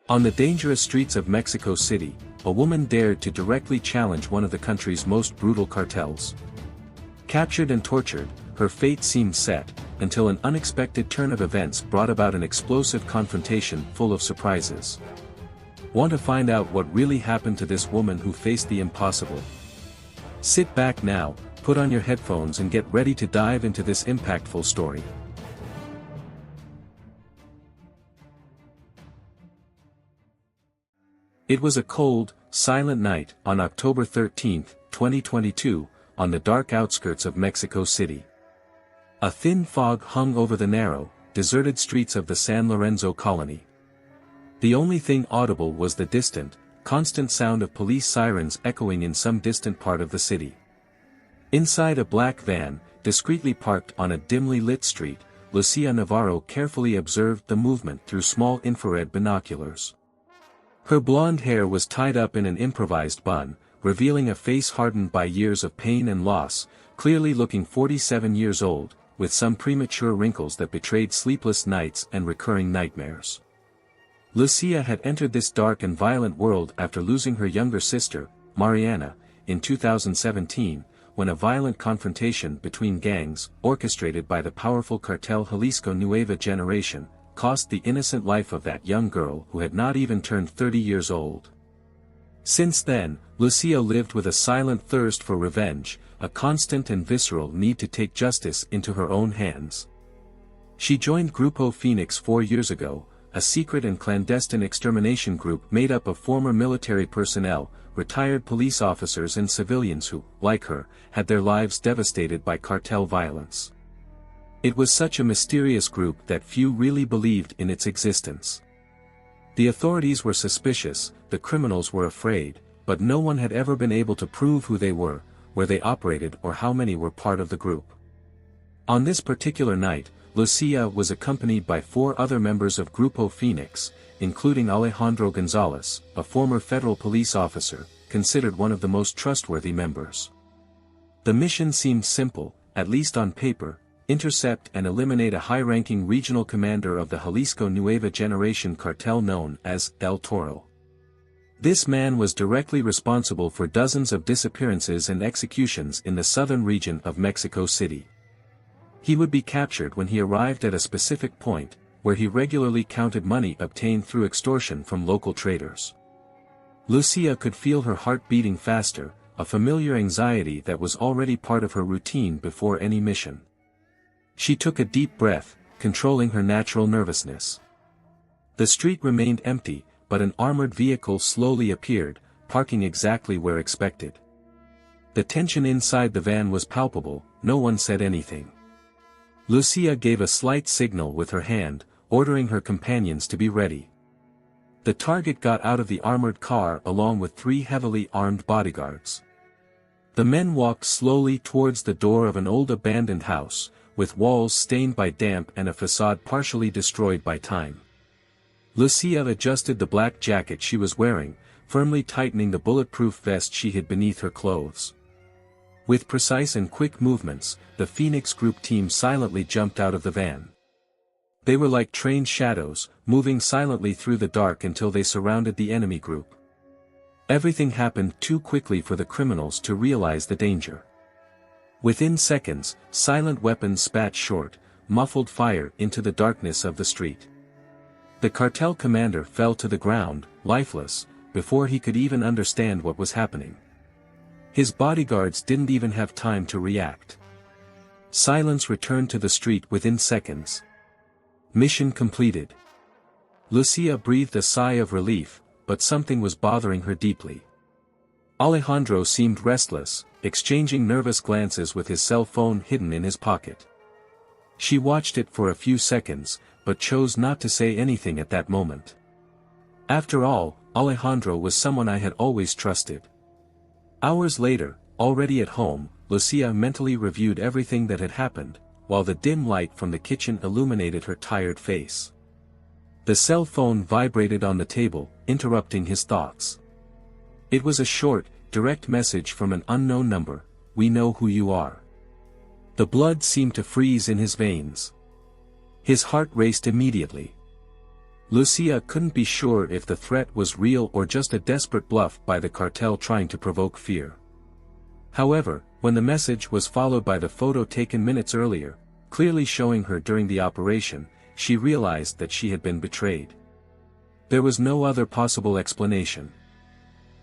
On the dangerous streets of Mexico City, a woman dared to directly challenge one of the country's most brutal cartels. Captured and tortured, her fate seemed set, until an unexpected turn of events brought about an explosive confrontation full of surprises. Want to find out what really happened to this woman who faced the impossible? Sit back now, put on your headphones and get ready to dive into this impactful story. It was a cold, silent night on October 13, 2022, on the dark outskirts of Mexico City. A thin fog hung over the narrow, deserted streets of the San Lorenzo colony. The only thing audible was the distant, constant sound of police sirens echoing in some distant part of the city. Inside a black van, discreetly parked on a dimly lit street, Lucia Navarro carefully observed the movement through small infrared binoculars. Her blonde hair was tied up in an improvised bun, revealing a face hardened by years of pain and loss, clearly looking 47 years old, with some premature wrinkles that betrayed sleepless nights and recurring nightmares. Lucia had entered this dark and violent world after losing her younger sister, Mariana, in 2017, when a violent confrontation between gangs, orchestrated by the powerful cartel Jalisco Nueva Generation, cost the innocent life of that young girl who had not even turned 30 years old. Since then, Lucia lived with a silent thirst for revenge, a constant and visceral need to take justice into her own hands. She joined Grupo Phoenix 4 years ago, a secret and clandestine extermination group made up of former military personnel, retired police officers and civilians who, like her, had their lives devastated by cartel violence. It was such a mysterious group that few really believed in its existence. The authorities were suspicious, the criminals were afraid, but no one had ever been able to prove who they were, where they operated or how many were part of the group. On this particular night, Lucia was accompanied by 4 other members of Grupo Phoenix, including Alejandro Gonzalez, a former federal police officer, considered one of the most trustworthy members. The mission seemed simple, at least on paper: intercept and eliminate a high-ranking regional commander of the Jalisco Nueva Generation cartel known as El Toro. This man was directly responsible for dozens of disappearances and executions in the southern region of Mexico City. He would be captured when he arrived at a specific point, where he regularly counted money obtained through extortion from local traders. Lucia could feel her heart beating faster, a familiar anxiety that was already part of her routine before any mission. She took a deep breath, controlling her natural nervousness. The street remained empty, but an armored vehicle slowly appeared, parking exactly where expected. The tension inside the van was palpable, no one said anything. Lucia gave a slight signal with her hand, ordering her companions to be ready. The target got out of the armored car along with 3 heavily armed bodyguards. The men walked slowly towards the door of an old abandoned house, with walls stained by damp and a facade partially destroyed by time. Lucia adjusted the black jacket she was wearing, firmly tightening the bulletproof vest she hid beneath her clothes. With precise and quick movements, the Phoenix Group team silently jumped out of the van. They were like trained shadows, moving silently through the dark until they surrounded the enemy group. Everything happened too quickly for the criminals to realize the danger. Within seconds, silent weapons spat short, muffled fire into the darkness of the street. The cartel commander fell to the ground, lifeless, before he could even understand what was happening. His bodyguards didn't even have time to react. Silence returned to the street within seconds. Mission completed. Lucia breathed a sigh of relief, but something was bothering her deeply. Alejandro seemed restless, exchanging nervous glances with his cell phone hidden in his pocket. She watched it for a few seconds, but chose not to say anything at that moment. After all, Alejandro was someone I had always trusted. Hours later, already at home, Lucia mentally reviewed everything that had happened, while the dim light from the kitchen illuminated her tired face. The cell phone vibrated on the table, interrupting his thoughts. It was a short, direct message from an unknown number: "We know who you are." The blood seemed to freeze in his veins. His heart raced immediately. Lucia couldn't be sure if the threat was real or just a desperate bluff by the cartel trying to provoke fear. However, when the message was followed by the photo taken minutes earlier, clearly showing her during the operation, she realized that she had been betrayed. There was no other possible explanation.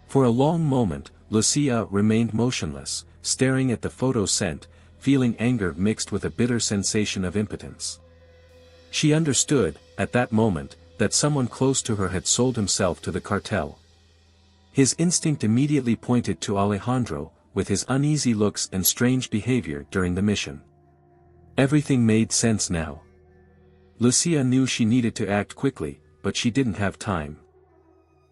For a long moment, Lucia remained motionless, staring at the photo sent, feeling anger mixed with a bitter sensation of impotence. She understood, at that moment, that someone close to her had sold himself to the cartel. His instinct immediately pointed to Alejandro, with his uneasy looks and strange behavior during the mission. Everything made sense now. Lucia knew she needed to act quickly, but she didn't have time.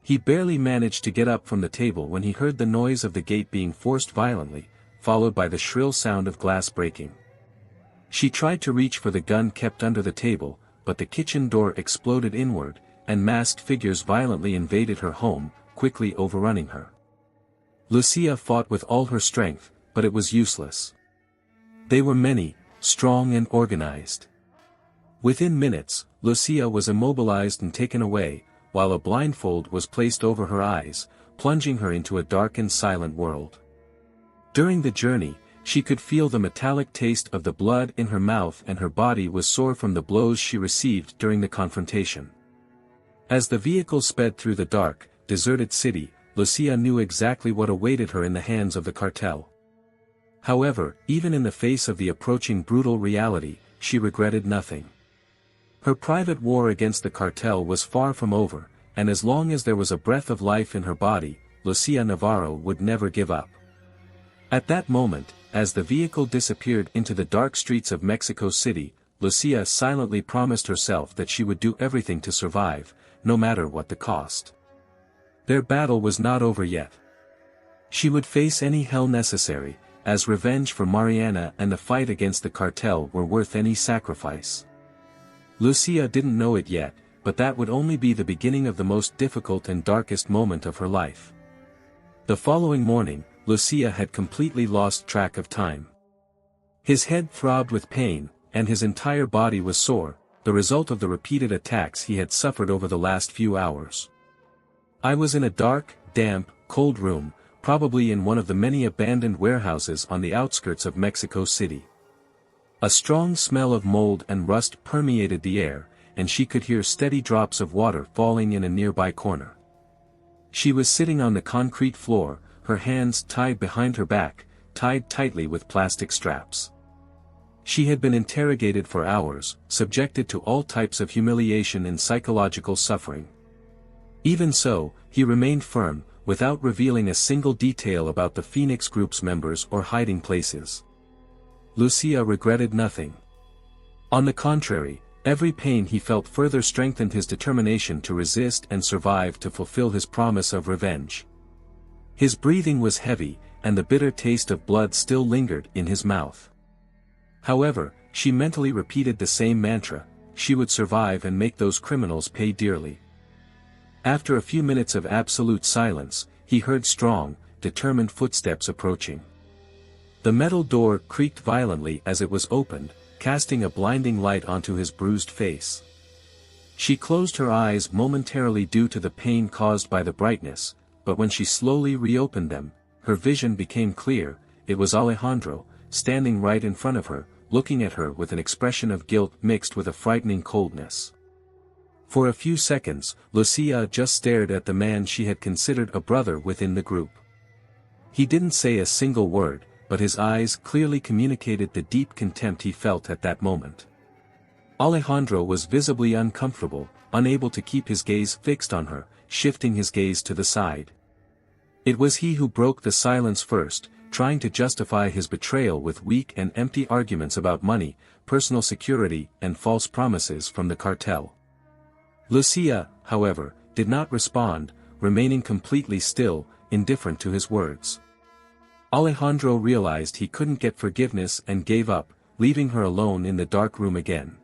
He barely managed to get up from the table when he heard the noise of the gate being forced violently, followed by the shrill sound of glass breaking. She tried to reach for the gun kept under the table, but the kitchen door exploded inward, and masked figures violently invaded her home, quickly overrunning her. Lucia fought with all her strength, but it was useless. They were many, strong and organized. Within minutes, Lucia was immobilized and taken away, while a blindfold was placed over her eyes, plunging her into a dark and silent world. During the journey, she could feel the metallic taste of the blood in her mouth and her body was sore from the blows she received during the confrontation. As the vehicle sped through the dark, deserted city, Lucia knew exactly what awaited her in the hands of the cartel. However, even in the face of the approaching brutal reality, she regretted nothing. Her private war against the cartel was far from over, and as long as there was a breath of life in her body, Lucia Navarro would never give up. At that moment, as the vehicle disappeared into the dark streets of Mexico City, Lucia silently promised herself that she would do everything to survive, no matter what the cost. Their battle was not over yet. She would face any hell necessary, as revenge for Mariana and the fight against the cartel were worth any sacrifice. Lucia didn't know it yet, but that would only be the beginning of the most difficult and darkest moment of her life. The following morning, Lucia had completely lost track of time. His head throbbed with pain, and his entire body was sore, the result of the repeated attacks he had suffered over the last few hours. I was in a dark, damp, cold room, probably in one of the many abandoned warehouses on the outskirts of Mexico City. A strong smell of mold and rust permeated the air, and she could hear steady drops of water falling in a nearby corner. She was sitting on the concrete floor, her hands tied behind her back, tied tightly with plastic straps. She had been interrogated for hours, subjected to all types of humiliation and psychological suffering. Even so, he remained firm, without revealing a single detail about the Phoenix Group's members or hiding places. Lucia regretted nothing. On the contrary, every pain he felt further strengthened his determination to resist and survive to fulfill his promise of revenge. His breathing was heavy, and the bitter taste of blood still lingered in his mouth. However, she mentally repeated the same mantra: she would survive and make those criminals pay dearly. After a few minutes of absolute silence, he heard strong, determined footsteps approaching. The metal door creaked violently as it was opened, casting a blinding light onto his bruised face. She closed her eyes momentarily due to the pain caused by the brightness, but when she slowly reopened them, her vision became clear. It was Alejandro, standing right in front of her, looking at her with an expression of guilt mixed with a frightening coldness. For a few seconds, Lucia just stared at the man she had considered a brother within the group. He didn't say a single word, but his eyes clearly communicated the deep contempt he felt at that moment. Alejandro was visibly uncomfortable, unable to keep his gaze fixed on her, shifting his gaze to the side. It was he who broke the silence first, trying to justify his betrayal with weak and empty arguments about money, personal security, and false promises from the cartel. Lucia, however, did not respond, remaining completely still, indifferent to his words. Alejandro realized he couldn't get forgiveness and gave up, leaving her alone in the dark room again.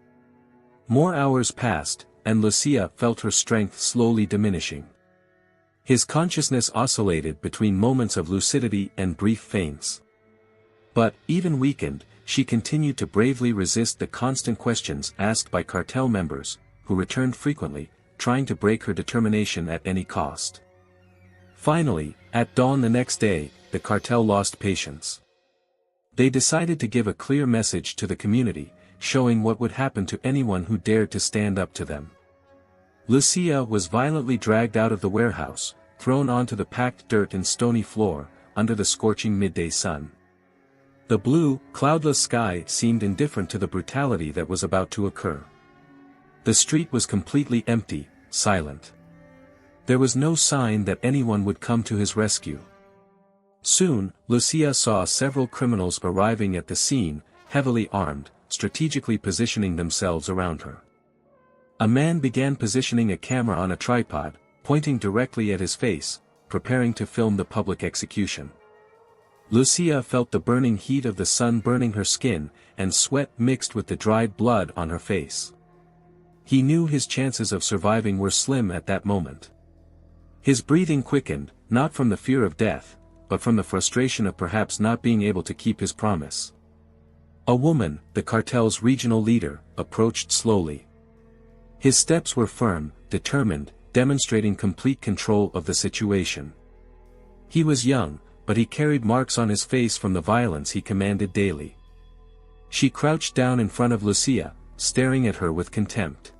More hours passed, and Lucia felt her strength slowly diminishing. His consciousness oscillated between moments of lucidity and brief faints. But, even weakened, she continued to bravely resist the constant questions asked by cartel members, who returned frequently, trying to break her determination at any cost. Finally, at dawn the next day, the cartel lost patience. They decided to give a clear message to the community, showing what would happen to anyone who dared to stand up to them. Lucia was violently dragged out of the warehouse, thrown onto the packed dirt and stony floor, under the scorching midday sun. The blue, cloudless sky seemed indifferent to the brutality that was about to occur. The street was completely empty, silent. There was no sign that anyone would come to his rescue. Soon, Lucia saw several criminals arriving at the scene, heavily armed, strategically positioning themselves around her. A man began positioning a camera on a tripod, pointing directly at his face, preparing to film the public execution. Lucia felt the burning heat of the sun burning her skin, and sweat mixed with the dried blood on her face. He knew his chances of surviving were slim at that moment. His breathing quickened, not from the fear of death, but from the frustration of perhaps not being able to keep his promise. A woman, the cartel's regional leader, approached slowly. His steps were firm, determined, demonstrating complete control of the situation. He was young, but he carried marks on his face from the violence he commanded daily. She crouched down in front of Lucia, staring at her with contempt.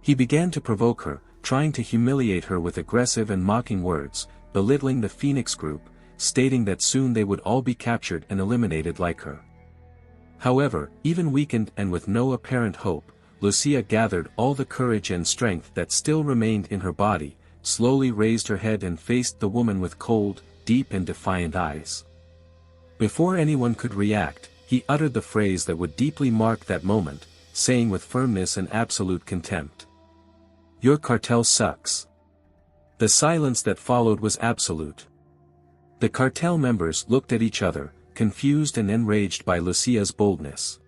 He began to provoke her, trying to humiliate her with aggressive and mocking words, belittling the Phoenix group, stating that soon they would all be captured and eliminated like her. However, even weakened and with no apparent hope, Lucia gathered all the courage and strength that still remained in her body, slowly raised her head and faced the woman with cold, deep and defiant eyes. Before anyone could react, he uttered the phrase that would deeply mark that moment, saying with firmness and absolute contempt, "Your cartel sucks." The silence that followed was absolute. The cartel members looked at each other, confused and enraged by Lucia's boldness.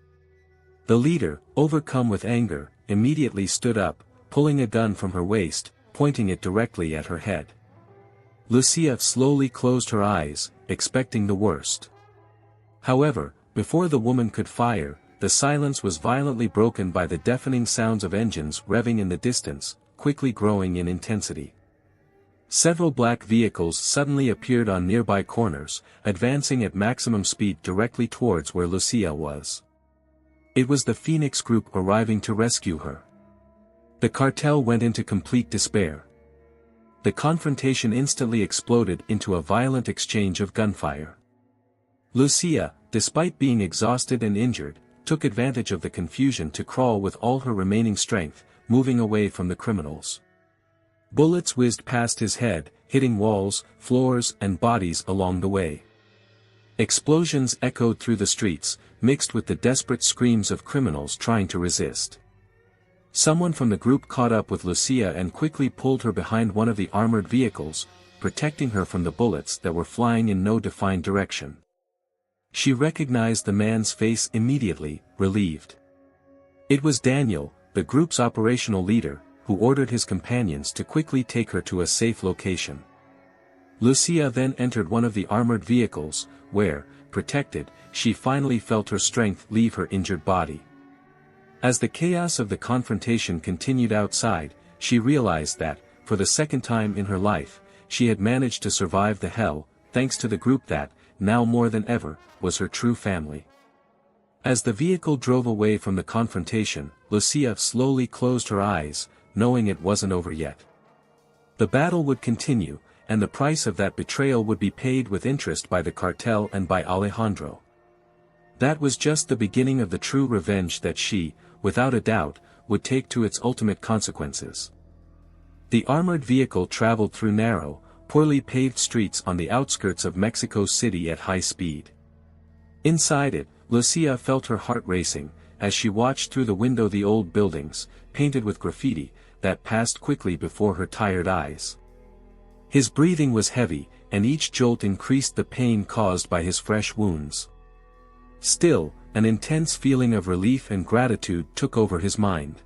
The leader, overcome with anger, immediately stood up, pulling a gun from her waist, pointing it directly at her head. Lucia slowly closed her eyes, expecting the worst. However, before the woman could fire, the silence was violently broken by the deafening sounds of engines revving in the distance, quickly growing in intensity. Several black vehicles suddenly appeared on nearby corners, advancing at maximum speed directly towards where Lucia was. It was the Phoenix group arriving to rescue her. The cartel went into complete despair. The confrontation instantly exploded into a violent exchange of gunfire. Lucia, despite being exhausted and injured, took advantage of the confusion to crawl with all her remaining strength, moving away from the criminals. Bullets whizzed past his head, hitting walls, floors and bodies along the way. Explosions echoed through the streets, mixed with the desperate screams of criminals trying to resist. Someone from the group caught up with Lucia and quickly pulled her behind one of the armored vehicles, protecting her from the bullets that were flying in no defined direction. She recognized the man's face immediately, relieved. It was Daniel, the group's operational leader, who ordered his companions to quickly take her to a safe location. Lucia then entered one of the armored vehicles, where, protected, she finally felt her strength leave her injured body. As the chaos of the confrontation continued outside, she realized that, for the second time in her life, she had managed to survive the hell, thanks to the group that, now more than ever, was her true family. As the vehicle drove away from the confrontation, Lucia slowly closed her eyes, knowing it wasn't over yet. The battle would continue, and the price of that betrayal would be paid with interest by the cartel and by Alejandro. That was just the beginning of the true revenge that she, without a doubt, would take to its ultimate consequences. The armored vehicle traveled through narrow, poorly paved streets on the outskirts of Mexico City at high speed. Inside it, Lucia felt her heart racing, as she watched through the window the old buildings, painted with graffiti, that passed quickly before her tired eyes. His breathing was heavy, and each jolt increased the pain caused by his fresh wounds. Still, an intense feeling of relief and gratitude took over his mind.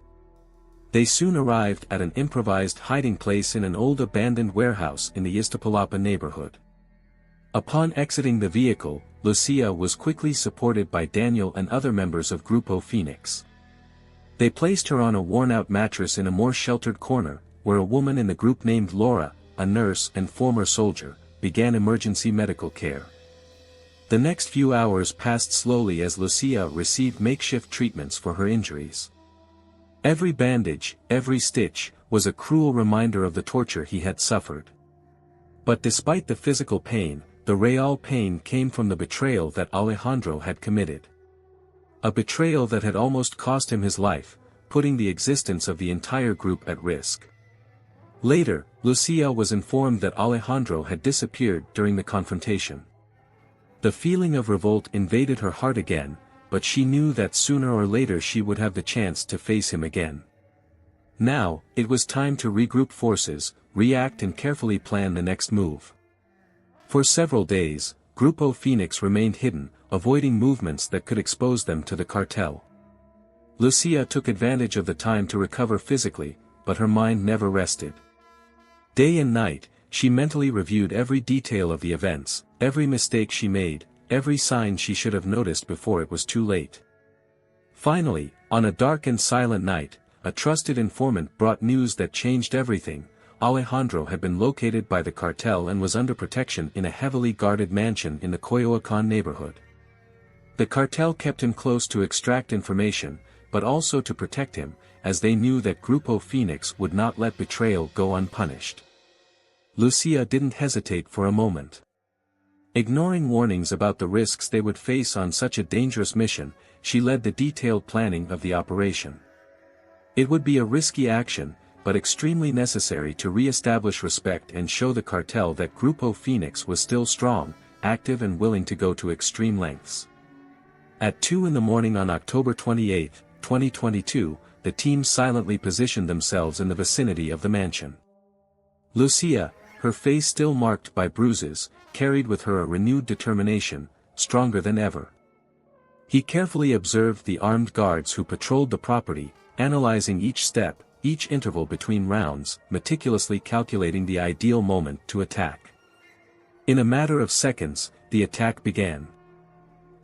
They soon arrived at an improvised hiding place in an old abandoned warehouse in the Iztapalapa neighborhood. Upon exiting the vehicle, Lucia was quickly supported by Daniel and other members of Grupo Phoenix. They placed her on a worn-out mattress in a more sheltered corner, where a woman in the group named Laura, a nurse and former soldier, began emergency medical care. The next few hours passed slowly as Lucia received makeshift treatments for her injuries. Every bandage, every stitch, was a cruel reminder of the torture he had suffered. But despite the physical pain, the real pain came from the betrayal that Alejandro had committed. A betrayal that had almost cost him his life, putting the existence of the entire group at risk. Later, Lucia was informed that Alejandro had disappeared during the confrontation. The feeling of revolt invaded her heart again, but she knew that sooner or later she would have the chance to face him again. Now, it was time to regroup forces, react and carefully plan the next move. For several days, Grupo Phoenix remained hidden, avoiding movements that could expose them to the cartel. Lucia took advantage of the time to recover physically, but her mind never rested. Day and night, she mentally reviewed every detail of the events, every mistake she made, every sign she should have noticed before it was too late. Finally, on a dark and silent night, a trusted informant brought news that changed everything. Alejandro had been located by the cartel and was under protection in a heavily guarded mansion in the Coyoacán neighborhood. The cartel kept him close to extract information, but also to protect him, as they knew that Grupo Phoenix would not let betrayal go unpunished. Lucia didn't hesitate for a moment. Ignoring warnings about the risks they would face on such a dangerous mission, she led the detailed planning of the operation. It would be a risky action, but extremely necessary to re-establish respect and show the cartel that Grupo Phoenix was still strong, active and willing to go to extreme lengths. At 2 a.m. on October 28, 2022, the team silently positioned themselves in the vicinity of the mansion. Lucia, her face still marked by bruises, carried with her a renewed determination, stronger than ever. He carefully observed the armed guards who patrolled the property, analyzing each step, each interval between rounds, meticulously calculating the ideal moment to attack. In a matter of seconds, the attack began.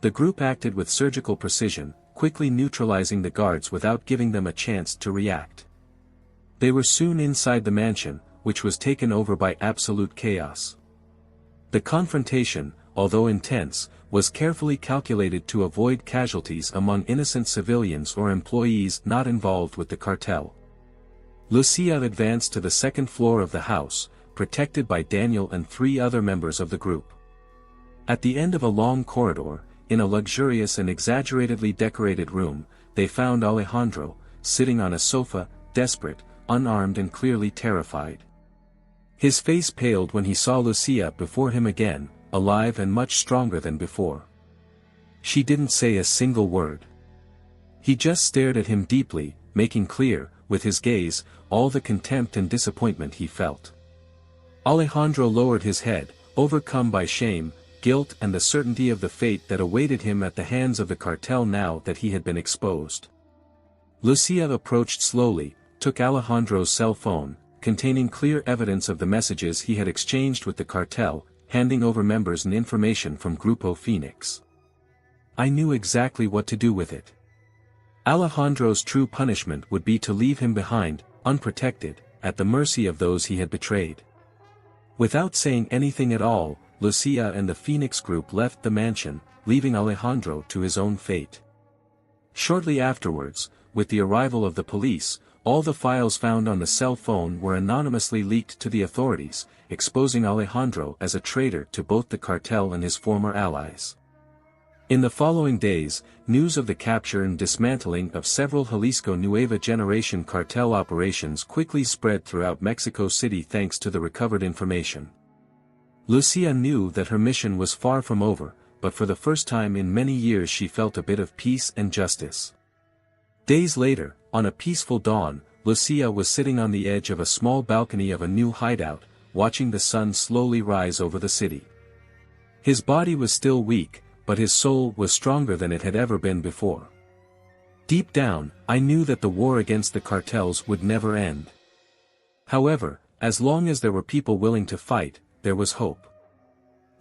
The group acted with surgical precision, quickly neutralizing the guards without giving them a chance to react. They were soon inside the mansion, which was taken over by absolute chaos. The confrontation, although intense, was carefully calculated to avoid casualties among innocent civilians or employees not involved with the cartel. Lucia advanced to the second floor of the house, protected by Daniel and 3 other members of the group. At the end of a long corridor, in a luxurious and exaggeratedly decorated room, they found Alejandro, sitting on a sofa, desperate, unarmed and clearly terrified. His face paled when he saw Lucia before him again, alive and much stronger than before. She didn't say a single word. He just stared at him deeply, making clear, with his gaze, all the contempt and disappointment he felt. Alejandro lowered his head, overcome by shame, guilt and the certainty of the fate that awaited him at the hands of the cartel now that he had been exposed. Lucia approached slowly, took Alejandro's cell phone, containing clear evidence of the messages he had exchanged with the cartel, handing over members and information from Grupo Phoenix. I knew exactly what to do with it. Alejandro's true punishment would be to leave him behind, unprotected, at the mercy of those he had betrayed. Without saying anything at all, Lucia and the Phoenix group left the mansion, leaving Alejandro to his own fate. Shortly afterwards, with the arrival of the police, all the files found on the cell phone were anonymously leaked to the authorities, exposing Alejandro as a traitor to both the cartel and his former allies. In the following days, news of the capture and dismantling of several Jalisco Nueva Generation cartel operations quickly spread throughout Mexico City thanks to the recovered information. Lucia knew that her mission was far from over, but for the first time in many years she felt a bit of peace and justice. Days later, on a peaceful dawn, Lucia was sitting on the edge of a small balcony of a new hideout, watching the sun slowly rise over the city. His body was still weak, but his soul was stronger than it had ever been before. Deep down, I knew that the war against the cartels would never end. However, as long as there were people willing to fight, there was hope.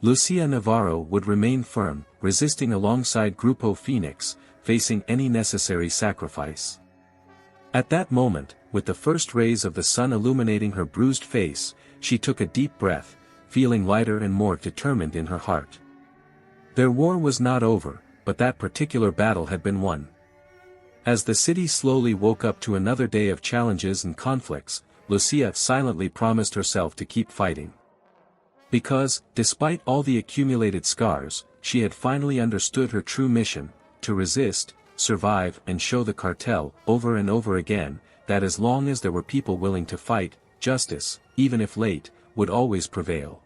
Lucia Navarro would remain firm, resisting alongside Grupo Phoenix, facing any necessary sacrifice. At that moment, with the first rays of the sun illuminating her bruised face, she took a deep breath, feeling lighter and more determined in her heart. Their war was not over, but that particular battle had been won. As the city slowly woke up to another day of challenges and conflicts, Lucia silently promised herself to keep fighting. Because, despite all the accumulated scars, she had finally understood her true mission, to resist, survive and show the cartel, over and over again, that as long as there were people willing to fight, justice, even if late, would always prevail.